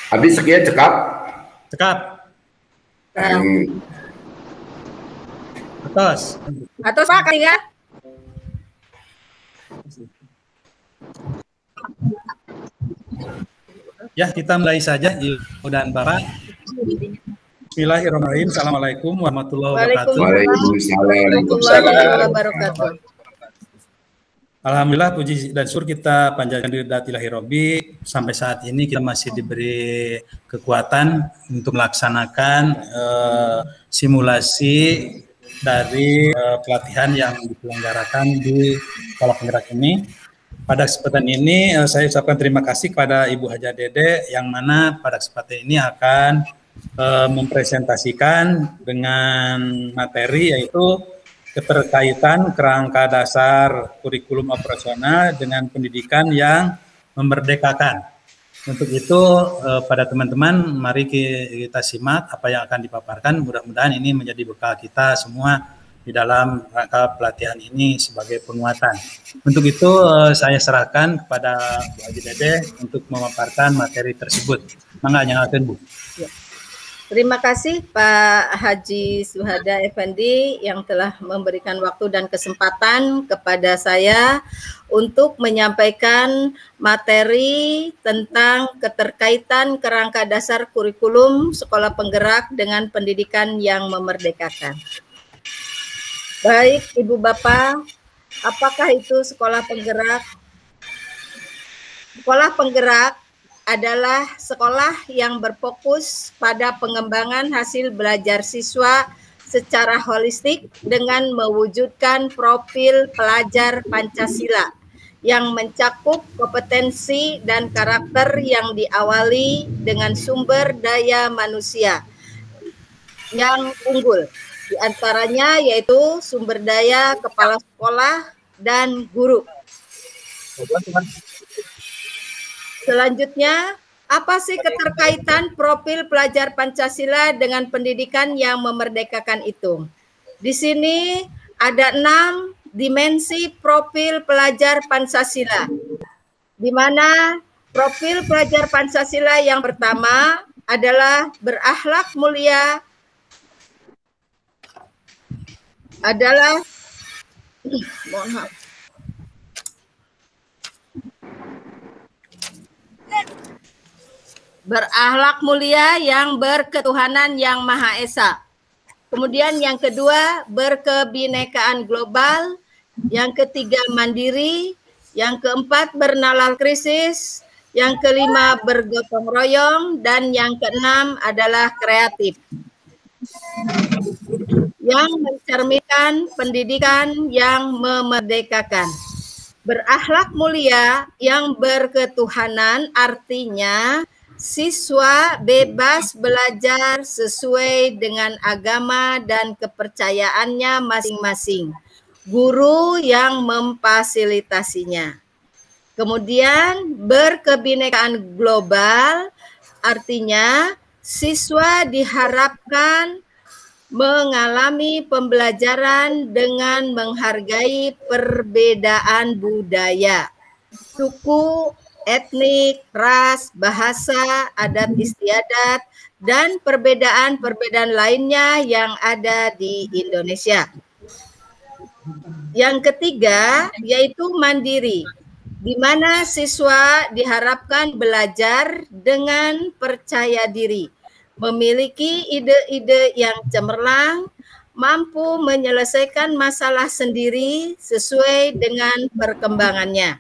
Habis sekian cekap. Cekap. Atas. Atas Pak kali ya. Ya, kita mulai saja dan Bapak. Bismillahirrahmanirrahim. Assalamualaikum warahmatullahi wabarakatuh. Waalaikumsalam wabarakatuh. Alhamdulillah, puji dan syukur kita panjatkan lillahi robbi. Sampai saat ini kita masih diberi kekuatan untuk melaksanakan simulasi dari pelatihan yang diselenggarakan di Sekolah Penggerak ini. Pada kesempatan ini saya ucapkan terima kasih kepada Ibu Haja Dede yang mana pada kesempatan ini akan mempresentasikan dengan materi yaitu keterkaitan kerangka dasar kurikulum operasional dengan pendidikan yang memerdekakan. Untuk itu pada teman-teman mari kita simak apa yang akan dipaparkan. Mudah-mudahan ini menjadi bekal kita semua di dalam rangka pelatihan ini sebagai penguatan. Untuk itu saya serahkan kepada Bu Haji Dede untuk memaparkan materi tersebut. Mangga nyalakan Bu. Ya. Terima kasih Pak Haji Suhada Effendi yang telah memberikan waktu dan kesempatan kepada saya untuk menyampaikan materi tentang keterkaitan kerangka dasar kurikulum Sekolah Penggerak dengan pendidikan yang memerdekakan. Baik, Ibu Bapak, apakah itu sekolah penggerak? Sekolah penggerak adalah sekolah yang berfokus pada pengembangan hasil belajar siswa secara holistik dengan mewujudkan profil pelajar Pancasila yang mencakup kompetensi dan karakter yang diawali dengan sumber daya manusia yang unggul. Di antaranya yaitu sumber daya kepala sekolah dan guru. Selanjutnya, apa sih keterkaitan profil pelajar Pancasila dengan pendidikan yang memerdekakan itu? Di sini ada 6 dimensi profil pelajar Pancasila, di mana profil pelajar Pancasila yang pertama adalah berakhlak mulia, adalah berakhlak mulia yang berketuhanan yang Maha Esa. Kemudian yang kedua, berkebinekaan global. Yang ketiga, mandiri. Yang keempat, bernalar krisis. Yang kelima, bergotong royong. Dan yang keenam adalah kreatif, yang mencerminkan pendidikan yang memerdekakan. Berakhlak mulia yang berketuhanan artinya siswa bebas belajar sesuai dengan agama dan kepercayaannya masing-masing. Guru yang memfasilitasinya. Kemudian berkebinekaan global artinya siswa diharapkan mengalami pembelajaran dengan menghargai perbedaan budaya, suku, etnik, ras, bahasa, adat istiadat, dan perbedaan-perbedaan lainnya yang ada di Indonesia. Yang ketiga yaitu mandiri, di mana siswa diharapkan belajar dengan percaya diri, memiliki ide-ide yang cemerlang, mampu menyelesaikan masalah sendiri sesuai dengan perkembangannya.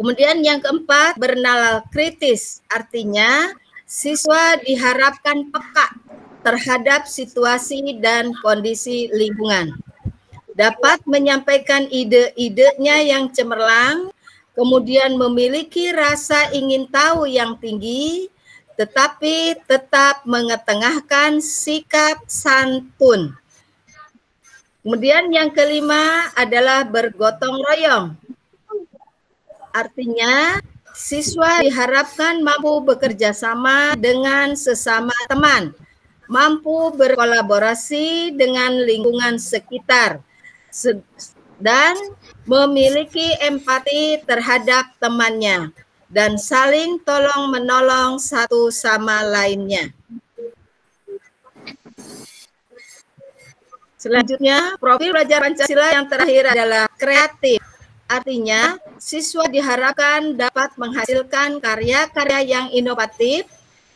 Kemudian yang keempat, bernalar kritis, artinya siswa diharapkan peka terhadap situasi dan kondisi lingkungan. Dapat menyampaikan ide-idenya yang cemerlang, kemudian memiliki rasa ingin tahu yang tinggi, tetapi tetap mengetengahkan sikap santun. Kemudian yang kelima adalah bergotong royong. Artinya siswa diharapkan mampu bekerja sama dengan sesama teman, mampu berkolaborasi dengan lingkungan sekitar, dan memiliki empati terhadap temannya, dan saling tolong-menolong satu sama lainnya. Selanjutnya, profil pelajar Pancasila yang terakhir adalah kreatif. Artinya, siswa diharapkan dapat menghasilkan karya-karya yang inovatif,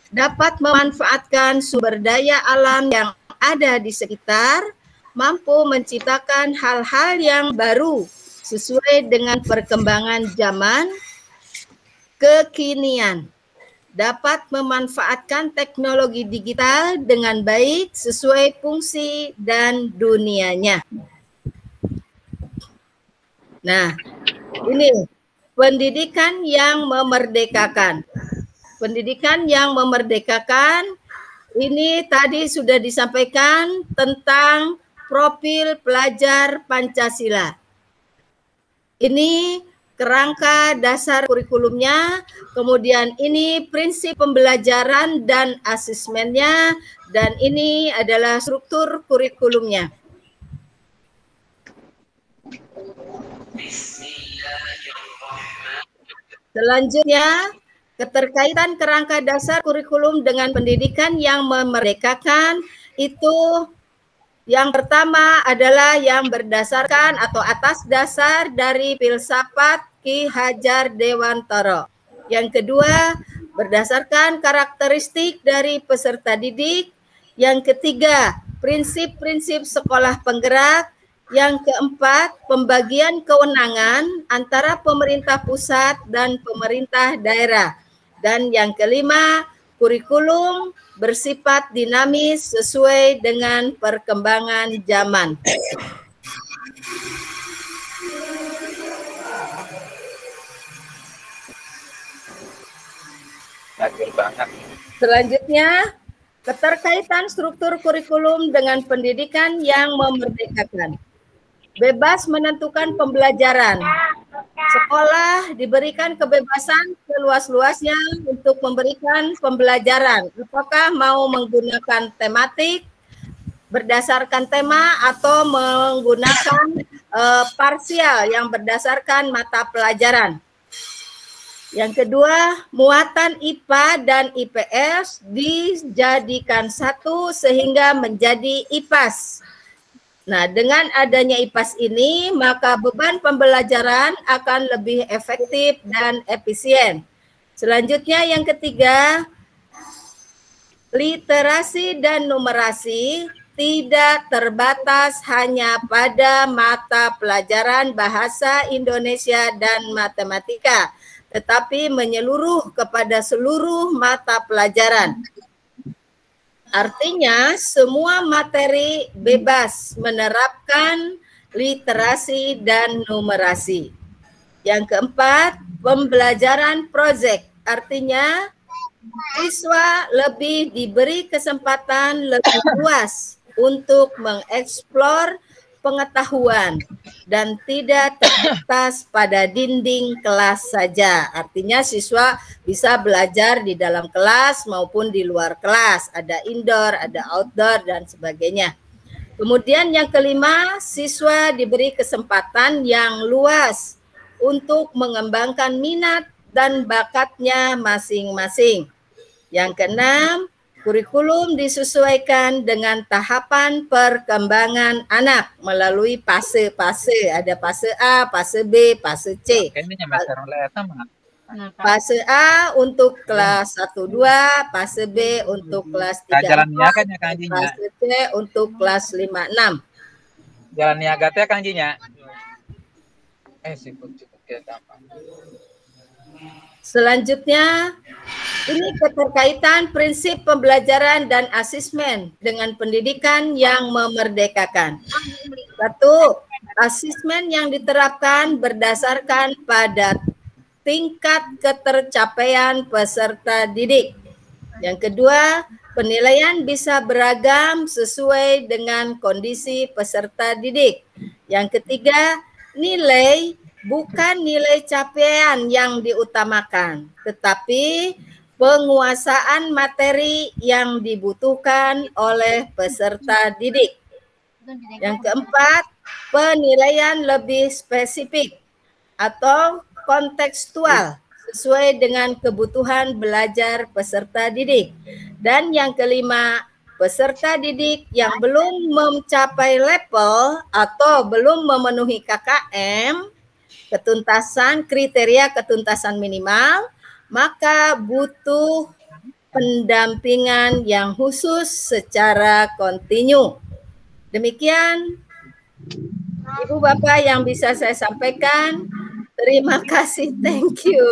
dapat memanfaatkan sumber daya alam yang ada di sekitar, mampu menciptakan hal-hal yang baru sesuai dengan perkembangan zaman kekinian, dapat memanfaatkan teknologi digital dengan baik sesuai fungsi dan dunianya. Nah, ini pendidikan yang memerdekakan. Pendidikan yang memerdekakan ini tadi sudah disampaikan tentang profil pelajar Pancasila. Ini kerangka dasar kurikulumnya, kemudian ini prinsip pembelajaran dan asesmennya, dan ini adalah struktur kurikulumnya. Selanjutnya, keterkaitan kerangka dasar kurikulum dengan pendidikan yang memerdekakan itu yang pertama adalah yang berdasarkan atau atas dasar dari filsafat Ki Hajar Dewantara. Yang kedua, berdasarkan karakteristik dari peserta didik. Yang ketiga, prinsip-prinsip sekolah penggerak. Yang keempat, pembagian kewenangan antara pemerintah pusat dan pemerintah daerah. Dan yang kelima, kurikulum bersifat dinamis sesuai dengan perkembangan zaman. Selanjutnya, keterkaitan struktur kurikulum dengan pendidikan yang memerdekakan. Bebas menentukan pembelajaran. Sekolah diberikan kebebasan seluas-luasnya untuk memberikan pembelajaran. Apakah mau menggunakan tematik berdasarkan tema atau menggunakan parsial yang berdasarkan mata pelajaran. Yang kedua, muatan IPA dan IPS dijadikan satu sehingga menjadi IPAS. Nah, dengan adanya IPAS ini, maka beban pembelajaran akan lebih efektif dan efisien. Selanjutnya yang ketiga, literasi dan numerasi tidak terbatas hanya pada mata pelajaran bahasa Indonesia dan matematika, tetapi menyeluruh kepada seluruh mata pelajaran. Artinya semua materi bebas menerapkan literasi dan numerasi. Yang keempat, pembelajaran proyek. Artinya siswa lebih diberi kesempatan lebih luas untuk mengeksplor pengetahuan dan tidak terbatas pada dinding kelas saja. Artinya siswa bisa belajar di dalam kelas maupun di luar kelas. Ada indoor, ada outdoor, dan sebagainya. Kemudian yang kelima, siswa diberi kesempatan yang luas untuk mengembangkan minat dan bakatnya masing-masing. Yang keenam, kurikulum disesuaikan dengan tahapan perkembangan anak melalui fase-fase. Ada fase A, fase B, fase C. Fase A untuk kelas 1-2, fase B untuk kelas 3-4, fase C untuk kelas 5-6. Jalan niaga teh Kang Jinya. Selanjutnya, ini keterkaitan prinsip pembelajaran dan asesmen dengan pendidikan yang memerdekakan. Satu, asesmen yang diterapkan berdasarkan pada tingkat ketercapaian peserta didik. Yang kedua, penilaian bisa beragam sesuai dengan kondisi peserta didik. Yang ketiga, nilai bukan nilai capaian yang diutamakan, tetapi penguasaan materi yang dibutuhkan oleh peserta didik. Yang keempat, penilaian lebih spesifik atau kontekstual sesuai dengan kebutuhan belajar peserta didik. Dan yang kelima, peserta didik yang belum mencapai level atau belum memenuhi KKM, kriteria ketuntasan minimal, maka butuh pendampingan yang khusus secara kontinu. Demikian Ibu Bapak yang bisa saya sampaikan. Terima kasih, thank you.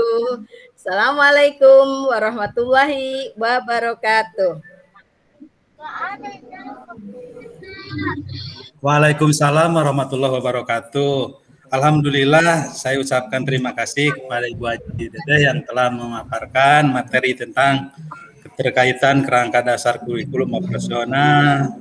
Assalamualaikum warahmatullahi wabarakatuh. Waalaikumsalam warahmatullahi wabarakatuh. Alhamdulillah, saya ucapkan terima kasih kepada Ibu Haji Dedeh yang telah memaparkan materi tentang keterkaitan kerangka dasar kurikulum operasional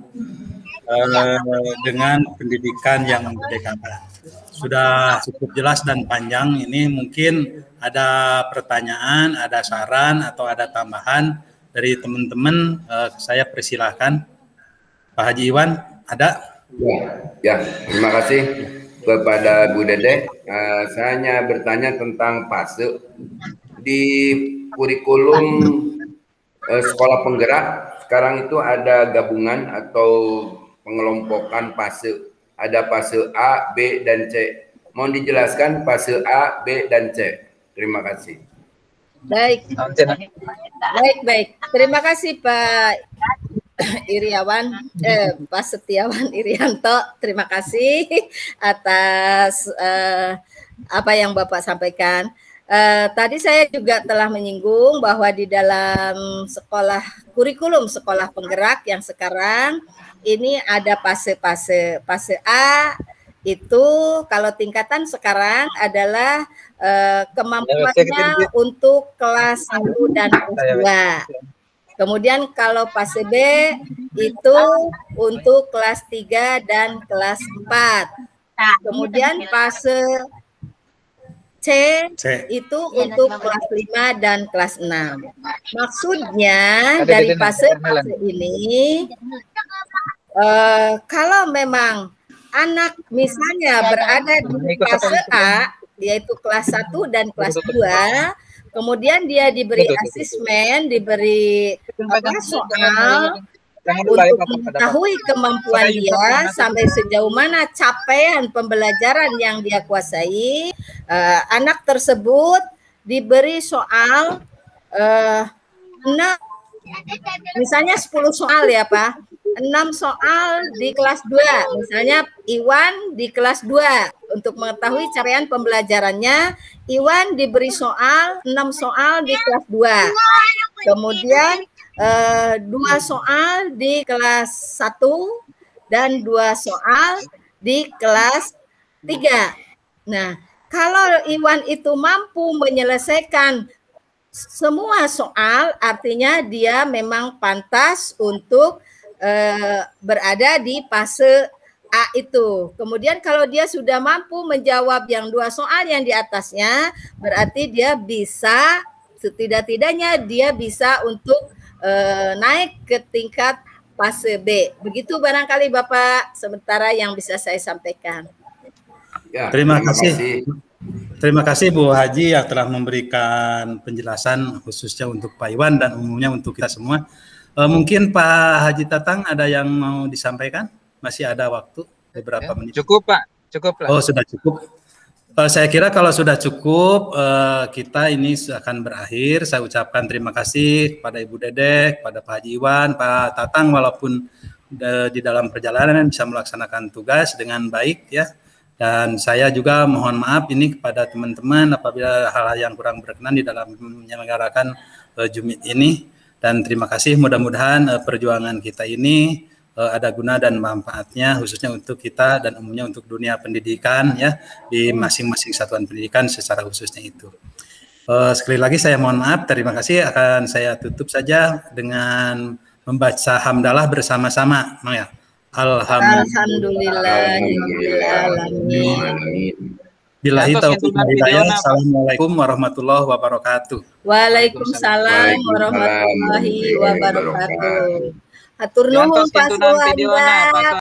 dengan pendidikan yang memerdekakan. Sudah cukup jelas dan panjang. Ini mungkin ada pertanyaan, ada saran, atau ada tambahan dari teman-teman. Saya persilahkan. Pak Haji Iwan, ada? Ya, terima kasih kepada Bu Dedeh. Saya hanya bertanya tentang fase di kurikulum sekolah penggerak. Sekarang itu ada gabungan atau pengelompokan fase. Ada fase A, B, dan C. Mohon dijelaskan fase A, B, dan C. Terima kasih. Baik. Baik. Terima kasih Pak Iriawan, Pak Setiawan Irianto. Terima kasih atas apa yang Bapak sampaikan. Tadi saya juga telah menyinggung bahwa di dalam kurikulum sekolah penggerak yang sekarang ini ada fase-fase. Fase A itu kalau tingkatan sekarang adalah kemampuannya untuk kelas 1 dan kelas 2. Kemudian kalau fase B itu untuk kelas 3 dan kelas 4. Kemudian fase C itu untuk kelas 5 dan kelas 6. Maksudnya dari fase-fase ini, kalau memang anak misalnya berada di fase A, yaitu kelas 1 dan kelas 2, kemudian dia diberi asesmen, diberi soal untuk mengetahui kemampuan dia sampai sejauh mana capaian pembelajaran yang dia kuasai, anak tersebut diberi soal misalnya 10 soal ya Pak, 6 soal di kelas 2, misalnya Iwan di kelas 2, untuk mengetahui capaian pembelajarannya, Iwan diberi soal 6 soal di kelas 2, kemudian 2 soal di kelas 1 dan 2 soal di kelas 3. Nah, kalau Iwan itu mampu menyelesaikan semua soal, artinya dia memang pantas untuk berada di fase A itu. Kemudian kalau dia sudah mampu menjawab yang 2 soal yang di atasnya, berarti dia bisa, setidak-tidaknya dia bisa untuk naik ke tingkat fase B. Begitu barangkali Bapak sementara yang bisa saya sampaikan. Ya, terima kasih. Terima kasih Bu Haji yang telah memberikan penjelasan khususnya untuk Pak Iwan dan umumnya untuk kita semua. Mungkin Pak Haji Tatang ada yang mau disampaikan? Masih ada waktu beberapa menit. Cukup Pak, cukup lah. Oh sudah cukup. Saya kira kalau sudah cukup, kita ini akan berakhir. Saya ucapkan terima kasih kepada Ibu Dedeh, kepada Pak Haji Iwan, Pak Tatang, walaupun di dalam perjalanan bisa melaksanakan tugas dengan baik ya. Dan saya juga mohon maaf ini kepada teman-teman apabila hal-hal yang kurang berkenan di dalam menyelenggarakan Jumit ini. Dan terima kasih, mudah-mudahan perjuangan kita ini ada guna dan manfaatnya khususnya untuk kita dan umumnya untuk dunia pendidikan ya di masing-masing satuan pendidikan secara khususnya itu. Sekali lagi saya mohon maaf, terima kasih. Akan saya tutup saja dengan membaca hamdalah bersama-sama, ya. Alhamdulillahirrahmanirrahim. Billahi taufiq wal hidayah. Assalamualaikum warahmatullahi wabarakatuh. Waalaikumsalam warahmatullahi wabarakatuh. Hatur nuhun Pak Suwanda.